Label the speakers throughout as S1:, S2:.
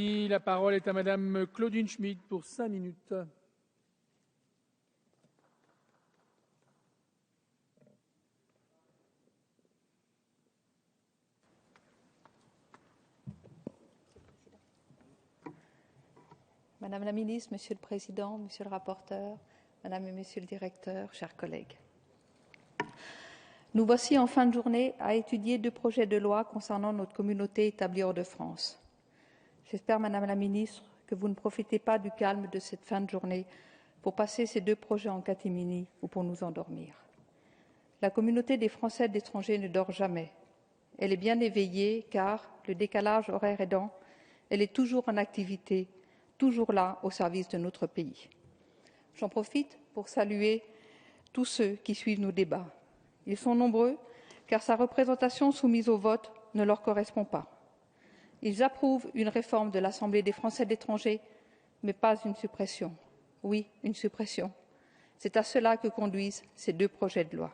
S1: La parole est à Madame Claudine Schmid pour 5 minutes.
S2: Madame la ministre, Monsieur le Président, Monsieur le rapporteur, Madame et Monsieur le directeur, chers collègues. Nous voici en fin de journée à étudier 2 projets de loi concernant notre communauté établie hors de France. J'espère, Madame la ministre, que vous ne profitez pas du calme de cette fin de journée pour passer ces 2 projets en catimini ou pour nous endormir. La communauté des Français de l'étranger ne dort jamais. Elle est bien éveillée car, le décalage horaire aidant, elle est toujours en activité, toujours là au service de notre pays. J'en profite pour saluer tous ceux qui suivent nos débats. Ils sont nombreux car sa représentation soumise au vote ne leur correspond pas. Ils approuvent une réforme de l'Assemblée des Français de l'étranger, mais pas une suppression. Oui, une suppression. C'est à cela que conduisent ces 2 projets de loi.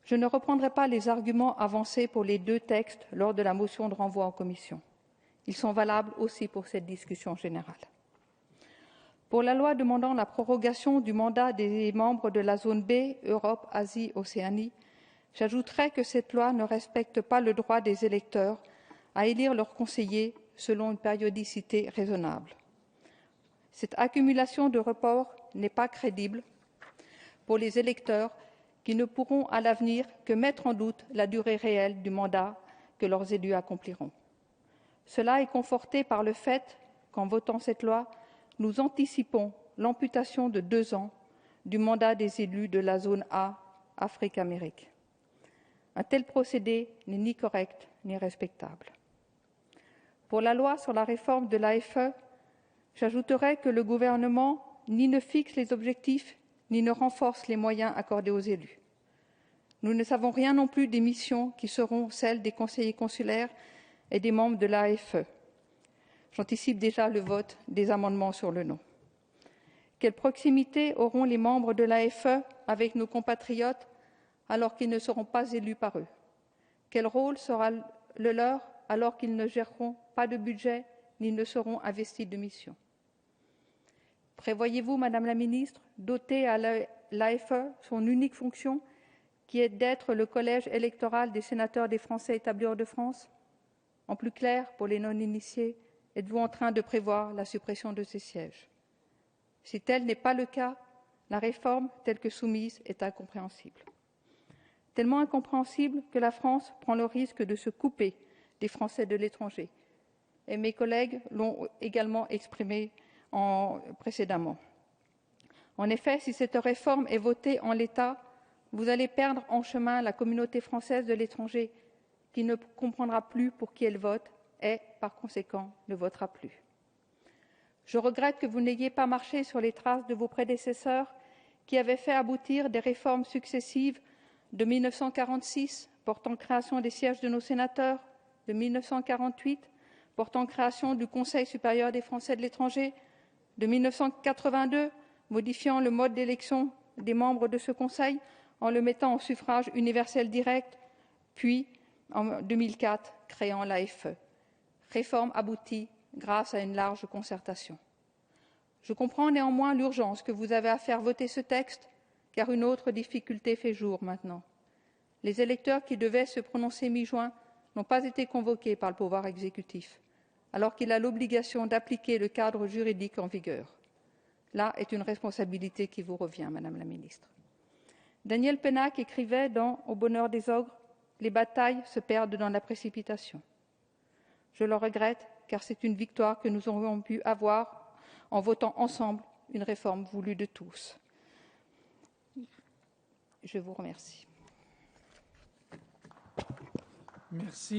S2: Je ne reprendrai pas les arguments avancés pour les 2 textes lors de la motion de renvoi en commission. Ils sont valables aussi pour cette discussion générale. Pour la loi demandant la prorogation du mandat des membres de la zone B, Europe, Asie, Océanie, j'ajouterai que cette loi ne respecte pas le droit des électeurs à élire leurs conseillers selon une périodicité raisonnable. Cette accumulation de reports n'est pas crédible pour les électeurs qui ne pourront à l'avenir que mettre en doute la durée réelle du mandat que leurs élus accompliront. Cela est conforté par le fait qu'en votant cette loi, nous anticipons l'amputation de 2 ans du mandat des élus de la zone A, Afrique-Amérique. Un tel procédé n'est ni correct ni respectable. Pour la loi sur la réforme de l'AFE, j'ajouterai que le gouvernement ni ne fixe les objectifs ni ne renforce les moyens accordés aux élus. Nous ne savons rien non plus des missions qui seront celles des conseillers consulaires et des membres de l'AFE. J'anticipe déjà le vote des amendements sur le nom. Quelle proximité auront les membres de l'AFE avec nos compatriotes alors qu'ils ne seront pas élus par eux? Quel rôle sera le leur alors qu'ils ne géreront pas de budget ni ne seront investis de mission? Prévoyez-vous, Madame la ministre, doter à l'AFE son unique fonction, qui est d'être le collège électoral des sénateurs des Français établis hors de France? En plus clair, pour les non-initiés, êtes-vous en train de prévoir la suppression de ces sièges? Si tel n'est pas le cas, la réforme telle que soumise est incompréhensible. Tellement incompréhensible que la France prend le risque de se couper des Français de l'étranger. Et mes collègues l'ont également exprimé précédemment. En effet, si cette réforme est votée en l'état, vous allez perdre en chemin la communauté française de l'étranger qui ne comprendra plus pour qui elle vote et, par conséquent, ne votera plus. Je regrette que vous n'ayez pas marché sur les traces de vos prédécesseurs qui avaient fait aboutir des réformes successives de 1946 portant création des sièges de nos sénateurs, de 1948 portant création du Conseil supérieur des Français de l'étranger, de 1982 modifiant le mode d'élection des membres de ce Conseil en le mettant au suffrage universel direct, puis en 2004 créant l'AFE. Réforme aboutie grâce à une large concertation. Je comprends néanmoins l'urgence que vous avez à faire voter ce texte, car une autre difficulté fait jour maintenant. Les électeurs qui devaient se prononcer mi-juin n'ont pas été convoqués par le pouvoir exécutif, alors qu'il a l'obligation d'appliquer le cadre juridique en vigueur. Là est une responsabilité qui vous revient, Madame la ministre. Daniel Pennac écrivait dans Au bonheur des ogres, « Les batailles se perdent dans la précipitation ». Je le regrette, car c'est une victoire que nous aurions pu avoir en votant ensemble une réforme voulue de tous. Je vous remercie.
S1: Merci.